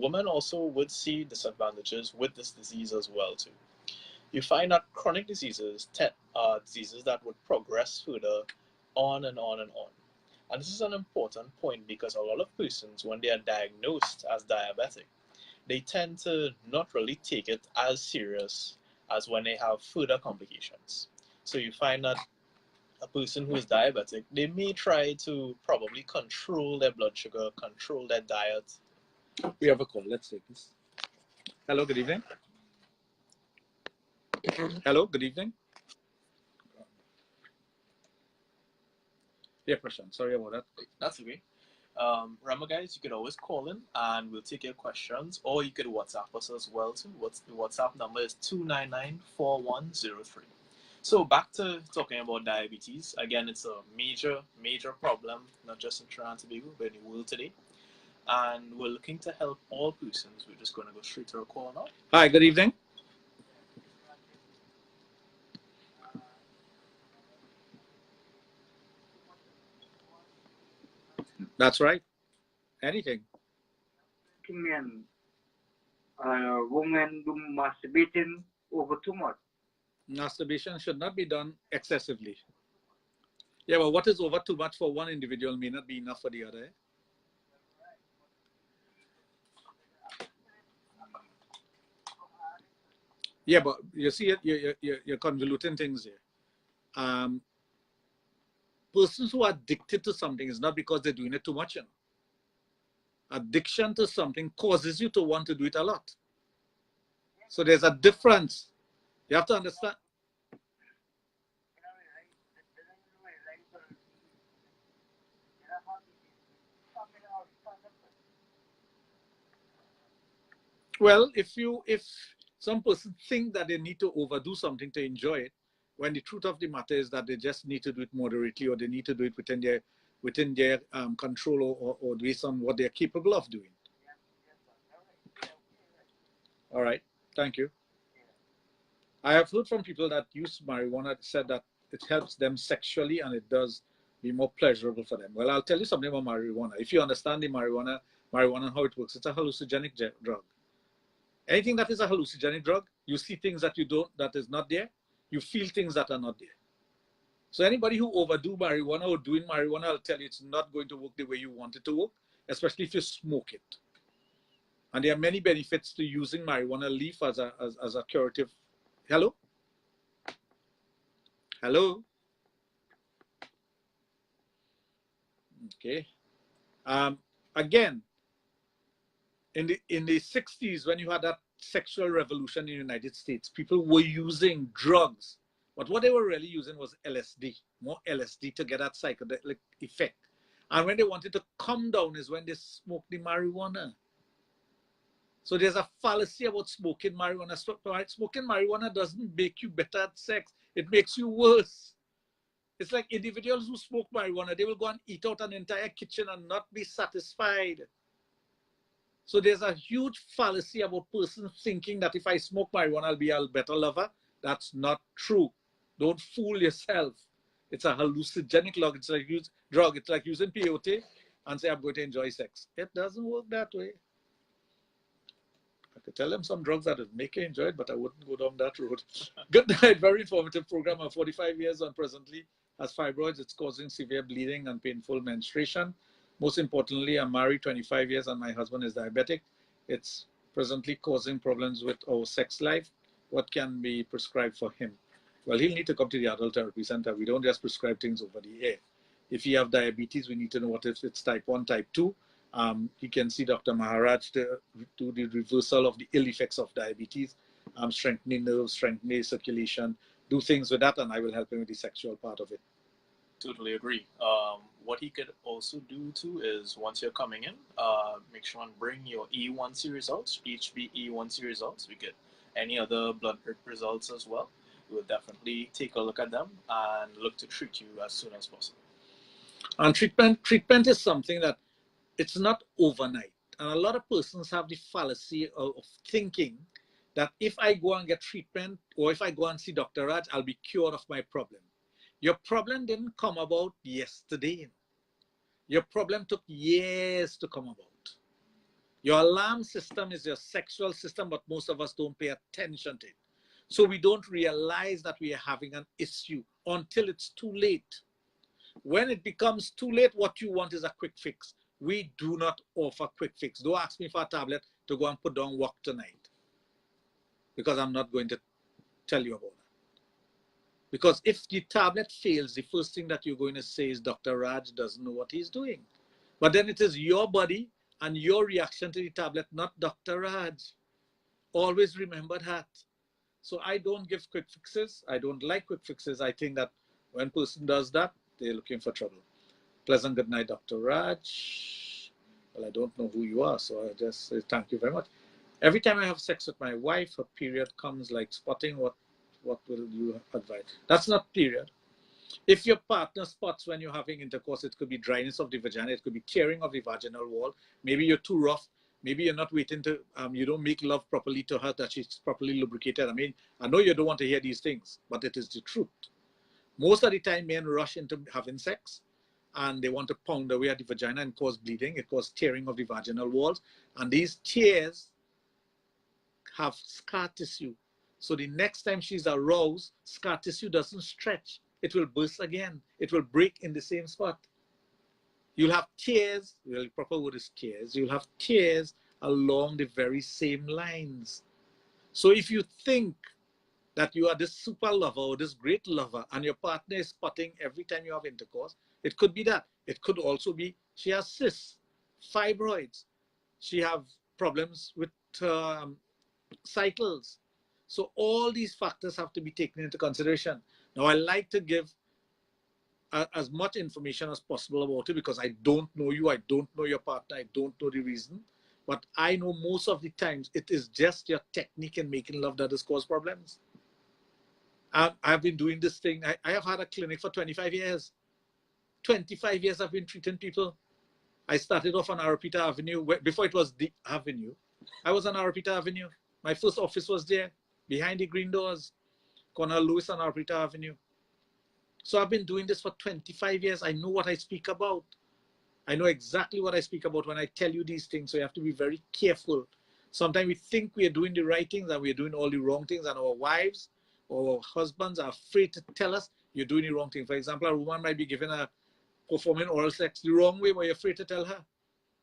Women also would see disadvantages with this disease as well too. You find that chronic diseases are diseases that would progress further on and on and on. And this is an important point because a lot of persons, when they are diagnosed as diabetic, they tend to not really take it as serious as when they have further complications. So you find that a person who is diabetic, they may try to probably control their blood sugar, control their diet. We have a call. Let's take this. Hello, good evening. Hello, good evening. Yeah, Prashant, sorry about that. That's okay. Remember, guys, you could always call in and we'll take your questions, or you could WhatsApp us as well too. The WhatsApp number is 299-4103. So back to talking about diabetes. Again, it's a major problem, not just in Trinidad and Tobago, but in the world today. And we're looking to help all persons. We're just going to go straight to our call now. Hi, good evening. That's right. Anything. Women do masturbation over too much. Masturbation should not be done excessively. Yeah, but what is over too much for one individual may not be enough for the other. Yeah, but you see, you're convoluting things here. Persons who are addicted to something is not because they're doing it too much. Addiction to something causes you to want to do it a lot. So there's a difference. You have to understand. Well, if some person think that they need to overdo something to enjoy it, when the truth of the matter is that they just need to do it moderately, or they need to do it within their control, or based on what they're capable of doing. All right. Thank you. I have heard from people that use marijuana said that it helps them sexually and it does be more pleasurable for them. Well, I'll tell you something about marijuana. If you understand the marijuana and how it works, it's a hallucinogenic drug. Anything that is a hallucinogenic drug, you see things that you don't, that is not there. You feel things that are not there. So anybody who overdo marijuana or doing marijuana, I'll tell you, it's not going to work the way you want it to work, especially if you smoke it. And there are many benefits to using marijuana leaf as a curative. Hello? Hello? Okay. Again, in the 60s, when you had that sexual revolution in the United States, people were using drugs. But what they were really using was LSD, more LSD to get that psychedelic effect. And when they wanted to come down is when they smoked the marijuana. So there's a fallacy about smoking marijuana. Smoking marijuana doesn't make you better at sex. It makes you worse. It's like individuals who smoke marijuana, they will go and eat out an entire kitchen and not be satisfied. So there's a huge fallacy about persons thinking that if I smoke marijuana, I'll be a better lover. That's not true. Don't fool yourself. It's a hallucinogenic drug. It's like using peyote and say, I'm going to enjoy sex. It doesn't work that way. I could tell them some drugs that would make you enjoy it, but I wouldn't go down that road. Good night. Very informative program. I'm 45 years on presently. Has fibroids. It's causing severe bleeding and painful menstruation. Most importantly, I'm married 25 years and my husband is diabetic. It's presently causing problems with our sex life. What can be prescribed for him? Well, he'll need to come to the adult therapy center. We don't just prescribe things over the air. If he have diabetes, we need to know what if it's type 1, type 2. He can see Dr. Maharaj to do the reversal of the ill effects of diabetes, strengthening nerves, strengthening circulation, do things with that, and I will help him with the sexual part of it. Totally agree. What he could also do too is once you're coming in, make sure and bring your E1C results, HbA1c results. We get any other blood work results as well. We will definitely take a look at them and look to treat you as soon as possible. And treatment is something that it's not overnight. And a lot of persons have the fallacy of thinking that if I go and get treatment or if I go and see Dr. Raj, I'll be cured of my problem. Your problem didn't come about yesterday. Your problem took years to come about. Your alarm system is your sexual system, but most of us don't pay attention to it. So we don't realize that we are having an issue until it's too late. When it becomes too late, what you want is a quick fix. We do not offer quick fix. Don't ask me for a tablet to go and put down work tonight, because I'm not going to tell you about that. Because if the tablet fails, the first thing that you're going to say is Dr. Raj doesn't know what he's doing. But then it is your body and your reaction to the tablet, not Dr. Raj. Always remember that. So I don't give quick fixes. I don't like quick fixes. I think that when a person does that, they're looking for trouble. Pleasant good night, Dr. Raj. Well, I don't know who you are, so I just say thank you very much. Every time I have sex with my wife, her period comes like spotting. What will you advise? That's not period. If your partner spots when you're having intercourse, it could be dryness of the vagina, it could be tearing of the vaginal wall. Maybe you're too rough. Maybe you're not waiting to, you don't make love properly to her, that she's properly lubricated. I mean, I know you don't want to hear these things, but it is the truth. Most of the time, men rush into having sex and they want to pound away at the vagina and cause bleeding. It causes tearing of the vaginal walls. And these tears have scar tissue. So the next time she's aroused, scar tissue doesn't stretch. It will burst again. It will break in the same spot. You'll have tears, well, the proper word is tears. You'll have tears along the very same lines. So if you think that you are this super lover or this great lover and your partner is spotting every time you have intercourse, it could be that. It could also be she has cysts, fibroids. She has problems with cycles. So all these factors have to be taken into consideration. Now, I like to give as much information as possible about it because I don't know you, I don't know your partner, I don't know the reason. But I know most of the times it is just your technique in making love that has caused problems. I've been doing this thing. I have had a clinic for 25 years. 25 years I've been treating people. I started off on Arapita Avenue. Before it was the Avenue, I was on Arapita Avenue. My first office was there, behind the green doors, corner Lewis and Arpita Avenue. So I've been doing this for 25 years. I know what I speak about. I know exactly what I speak about when I tell you these things. So you have to be very careful. Sometimes we think we are doing the right things and we're doing all the wrong things, and our wives or our husbands are afraid to tell us you're doing the wrong thing. For example, a woman might be performing oral sex the wrong way, but you're afraid to tell her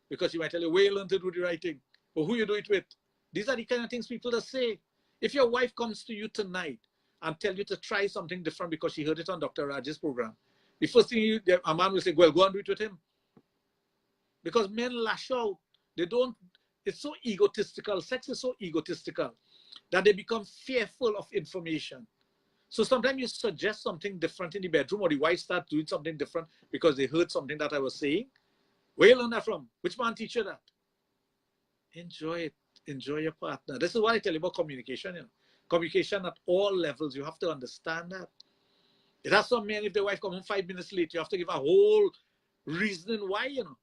because she might tell you, where you learn to do the right thing, or who you do it with. These are the kind of things people just say. If your wife comes to you tonight and tell you to try something different because she heard it on Dr. Raj's program, the first thing a man will say, well, go and do it with him. Because men lash out. They don't, it's so egotistical. Sex is so egotistical that they become fearful of information. So sometimes you suggest something different in the bedroom, or the wife starts doing something different because they heard something that I was saying. Where you learn that from? Which man teach you that? Enjoy it. Enjoy your partner. This is what I tell you about communication. You know, communication at all levels. You have to understand that. It has some men, if the wife comes home 5 minutes late, you have to give a whole reasoning why, you know.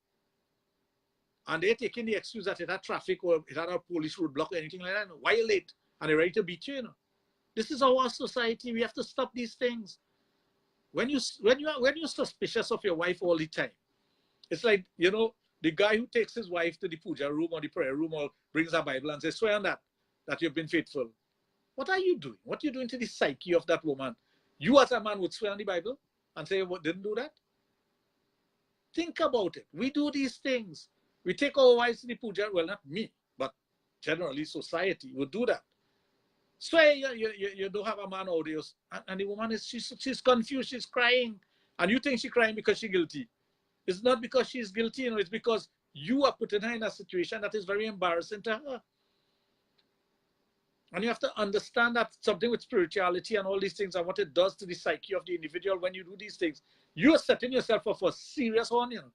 And they're taking the excuse that it had traffic or it had a police roadblock or anything like that. Why are you late? And they're ready to beat you, you know. This is our society. We have to stop these things. When you're suspicious of your wife all the time, it's like, you know, the guy who takes his wife to the puja room or the prayer room or brings a Bible and says, swear on that you've been faithful. What are you doing? What are you doing to the psyche of that woman? You as a man would swear on the Bible and say, well, didn't do that? Think about it. We do these things. We take our wives to the puja. Well, not me, but generally society would do that. Swear you don't have a man out there. And the woman, she's confused. She's crying. And you think she's crying because she's guilty. It's not because she's guilty, you know, it's because you are putting her in a situation that is very embarrassing to her. And you have to understand that something with spirituality and all these things and what it does to the psyche of the individual when you do these things, you are setting yourself up for serious harm, you know,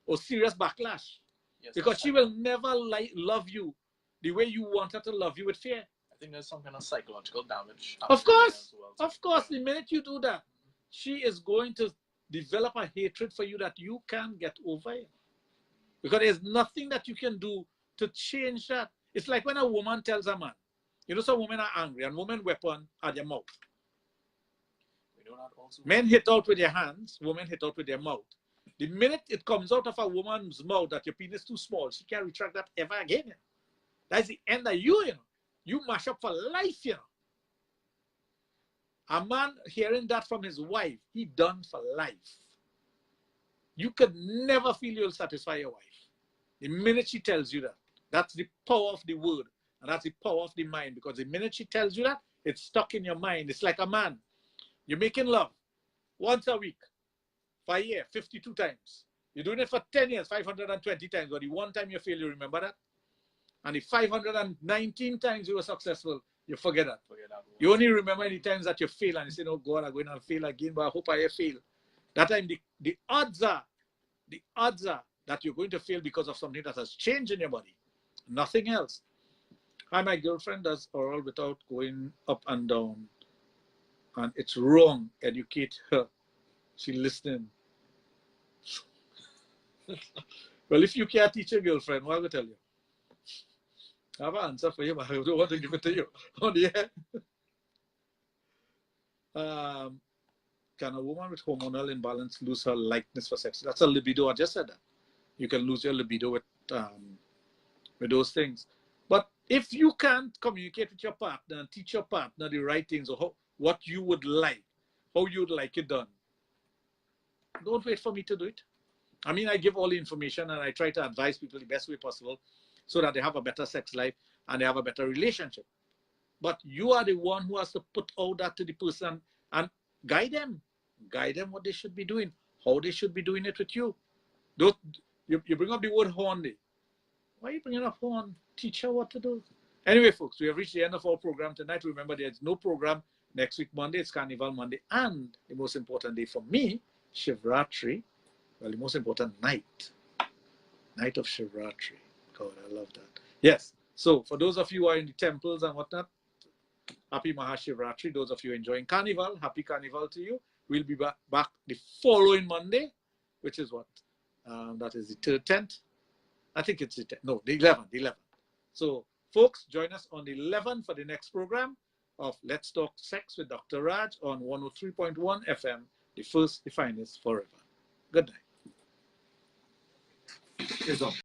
or serious backlash. Yes, because she will never love you the way you want her to love you with fear. I think there's some kind of psychological damage. Of course, the minute you do that, she is going to develop a hatred for you that you can't get over it. Because there's nothing that you can do to change that. It's like when a woman tells a man, you know, some women are angry and women weapon are their mouth. We know that also. Men hit out with their hands, women hit out with their mouth. The minute it comes out of a woman's mouth that your penis is too small, she can't retract that ever again. You know? That's the end of you, you know. You mash up for life, you know. A man hearing that from his wife, he done for life. You could never feel you'll satisfy your wife. The minute she tells you that, that's the power of the word. And that's the power of the mind. Because the minute she tells you that, it's stuck in your mind. It's like a man. You're making love once a week, for a year, 52 times. You're doing it for 10 years, 520 times. But the one time you fail, you remember that? And the 519 times you were successful, you forget that. You only remember the times that you fail and you say, oh God, I'm going to fail again, but I hope I fail. That time the odds are that you're going to fail because of something that has changed in your body. Nothing else. Hi, my girlfriend does oral without going up and down. And it's wrong. Educate her. She's listening. Well, if you can't teach your girlfriend, what will I tell you? I have an answer for you, but I don't want to give it to you on the air. Can a woman with hormonal imbalance lose her likeness for sex? That's a libido. I just said that. You can lose your libido with those things. But if you can't communicate with your partner and teach your partner the right things or what you would like, how you would like it done, don't wait for me to do it. I mean, I give all the information and I try to advise people the best way possible so that they have a better sex life and they have a better relationship. But you are the one who has to put all that to the person and guide them. Guide them what they should be doing, how they should be doing it with you. Don't, you bring up the word horn day. Why are you bringing up horn? Teach her what to do. Anyway, folks, we have reached the end of our program tonight. Remember, there's no program next week, Monday. It's Carnival Monday. And the most important day for me, Shivratri. Well, the most important night. Night of Shivratri. God, I love that. Yes. So, for those of you who are in the temples and whatnot, happy Mahashivratri. Those of you enjoying Carnival, happy Carnival to you. We'll be back the following Monday, which is what? That is the 10th. I think it's the 10th. No, the 11th. So Folks, join us on the 11th for the next program of Let's Talk Sex with Dr. Raj on 103.1 FM, the first, the finest, forever. Good night.